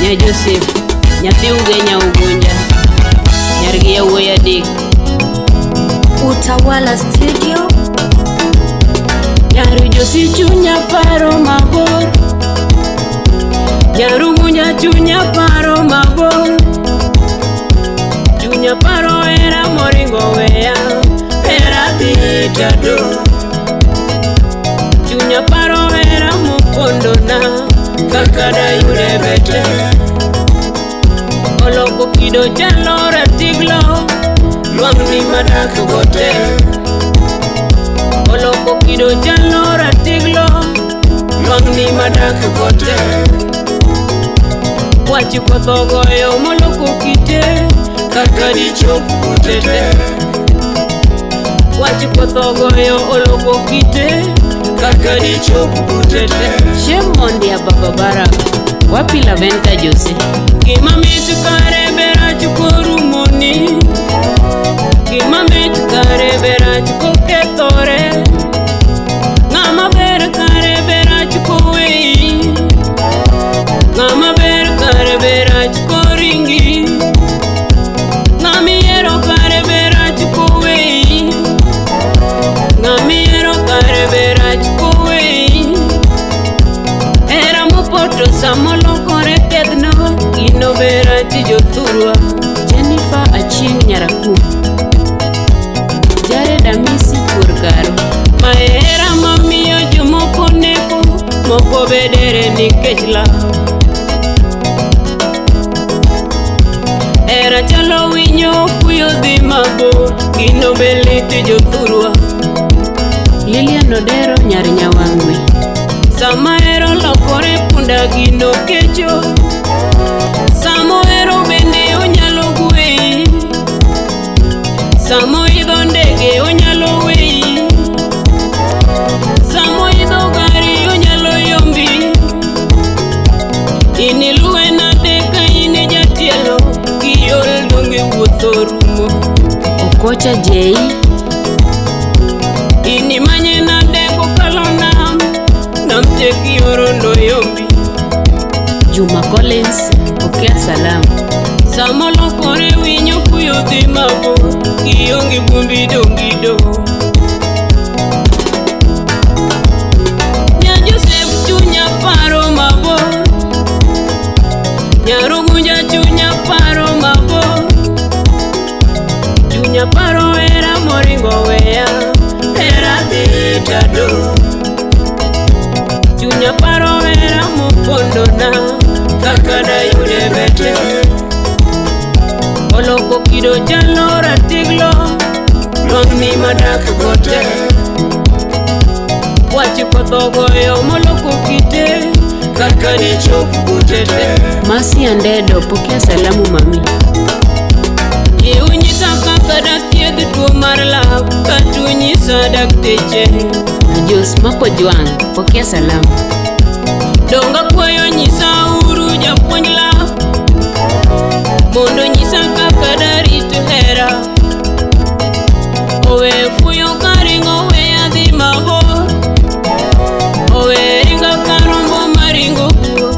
Ne Joseph nyathi ugenya ugunja nyargi yawuoyi adek Utawala Studio. Nyaru Josi chunya paro mabor, nyaru gunja chunya paro mabor, chunya paro era moringo weya era titado, chunya paro era mupondona kakada yure bete, oloko kido chalora tiglo luang ni madak gote, oloko kido chalora tiglo luang ni madak gote, wachi kothogoyo moloko kite kakadi chop kutete, wachi kothogoyo oloko kite kakadi chop kutete. Shemondia Baba Barak wapi Laventa Jose Gima mitu kare bera chukuru moni, Gima mitu kare bera chukuketore, Ngama bera kare bera chukuwei, Ngama bera kare bera chukuringi, Ngami ero kare bera chukuwei, Ngami ero kare bera chukuwei, Era mupoto samolo kore tedno, Ino bera tijo thurwa. Jennifer Achieng Nyaraku Jared Amisi Kurgaro Maera mamiyo jomoko neko moko bedere nikech la Era chalo winyo fuyo dhi mabor Gino beliti jothurwa Lilian Odero Nyar Nyawang'we Sama ero lokore punda gino kecho Samo ero bende onyalo gwe Samo idho ndege onyalo wei Samo idho gari onyalo yombi Iniluwe nade ka ine jatielo Kiyol donge wuotho rumo Okocha Jei Ini manye nade kokalo nam Namte kiyoro ndo yombi Juma Collins Okia Salam Samo lokore winyo fuyo dhi mabor Kiongi bumbi dongido Nya Joseph chunya paro mabor Nyaru gunja chunya paro mabor Chunya paro era moringo weya era titado Chunya paro era mupondona kakada yure bete Oloko kido chalora tiglo luang ni madak gote Wachi kothogoyo moloko kite kakadi chop kutete Masi Andedo pokea salamu mami Iunyisa kakada thiedh tuo mar lak Katunyisa dakteche Ajos Mako Juang pokea salamu Donga kwayo nyisa uru japuonj lak Mondo nyisa kakada rito hera Owe fuyo karingo we adhi mabor Owe ringa karombo maringo kuo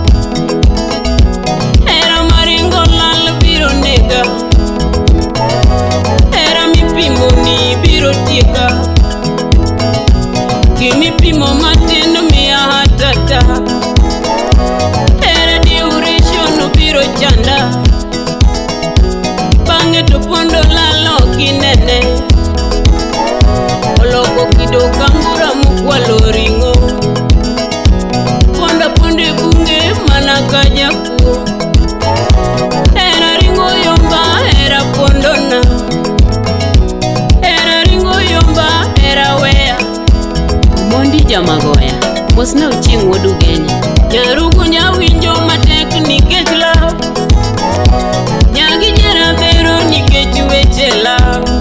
Hera maringo lal biro nega Hera mipimo ni biro tieka Kimipimo matendo miya hatata Hera duration biro chanda Bange to pondo lalo kinene Oloko kido kangura mukwalo ringo Ponda ponde bunge mana kaja kuo Era ringo yomba era pondona Era ringo yomba era wea Mondi Jamagoya Mosna uching wodu genya Nyarugu nyawinjo matek nikech love Nyagi jera bero nikech weche love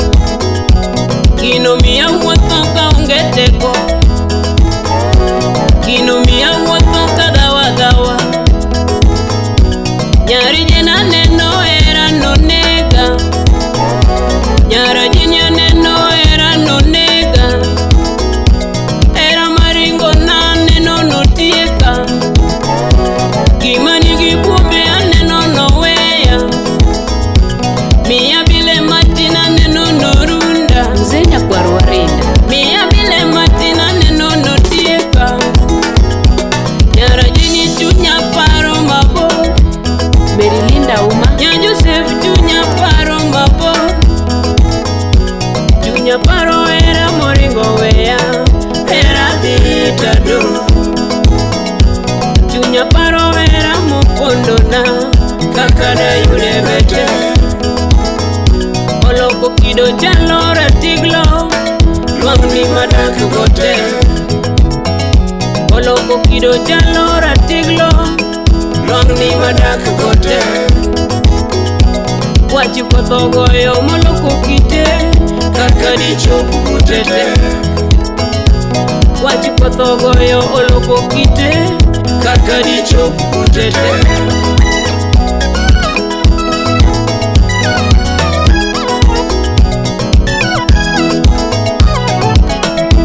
Kino miya wuotho ka onge teko Kino miya wuotho ka dawa dawa Nyari jena neno era nonega Nyara jenya neno era nonega Era maringo na neno notieka Kimani gibume aneno weya hera dhi tado. Chunya paro hera mopondona kaka dayude bete. Oloko kido chalo ratiglo lwang'ni madak gote. Oloko kido chalo ratiglo lwang'ni madak gote. Wachi kodho goyo moloko kite kaka dichop kutete. Wachi kodho goyo oloko kite kaka dichop kutete.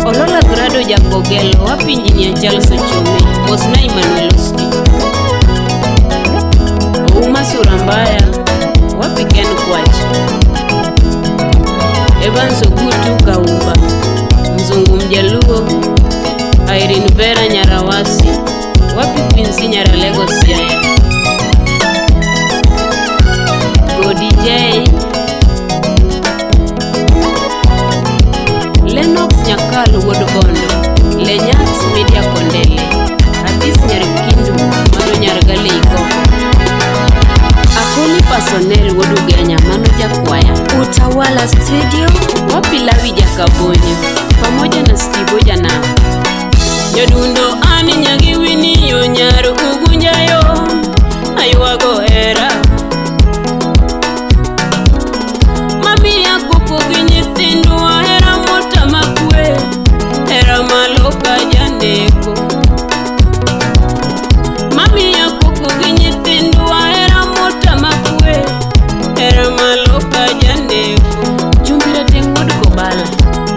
Olola grado jakogelo wapinji ni achal sochome Bosna Emmanuel Oski. Ouma sura mbaya wapi Ken Kwach. Evans Ogutu Kaumba Mzungu Mjaluo. Irene Vera Nyarawasi wapi Quincy Nyaralego Siaya. Go DJ Lennox Nyakalu Wodobondo. Lenyax Media Kondele. Atis Nyarikindu Mano Nyaragale Ikoko. Akoni Personnel Wodugenya Mano Jakwaya. Utawala Studio wapi Lawi Jakabonyo pamoja na Steve Ojana. Nyadundo ani nyagi wini yo nyaru ugunjayo aywago hera. Mami yako kuginyi tindu wa hera mota makwe hera maloka janeko. Mami yako kuginyi tindu wa hera mota makwe hera maloka janeko. Jumbira tengod kobala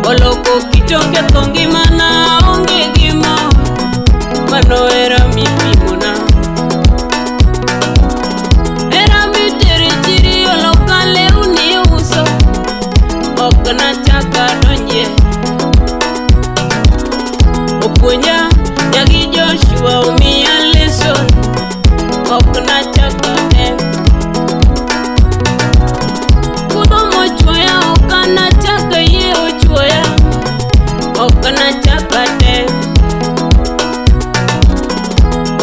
oloko kitoke kongi mana onge gima mano era mipimona. Era miteri chiri oloka leuni uso okna chaka donje. Opunya nyagi Joshua umia leson okna chaka dem. Kudo mochwaya okana chaka ye ochwaya okna chaka dem.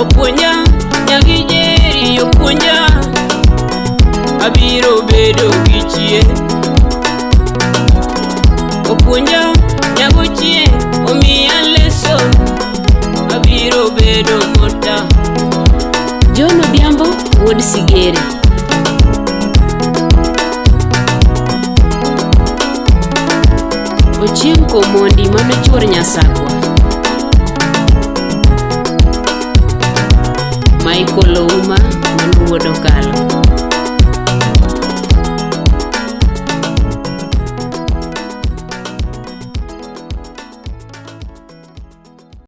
Opunya nyagi Jeri opunya abiro bedo gichie. Opunya nyago chie omiya leson abiro bedo mota. John Odhiambo Wuod Sigeri. Ochieng' Komondi mano chuor Nyasakwa. Michael Ouma mano Wuod Okalo.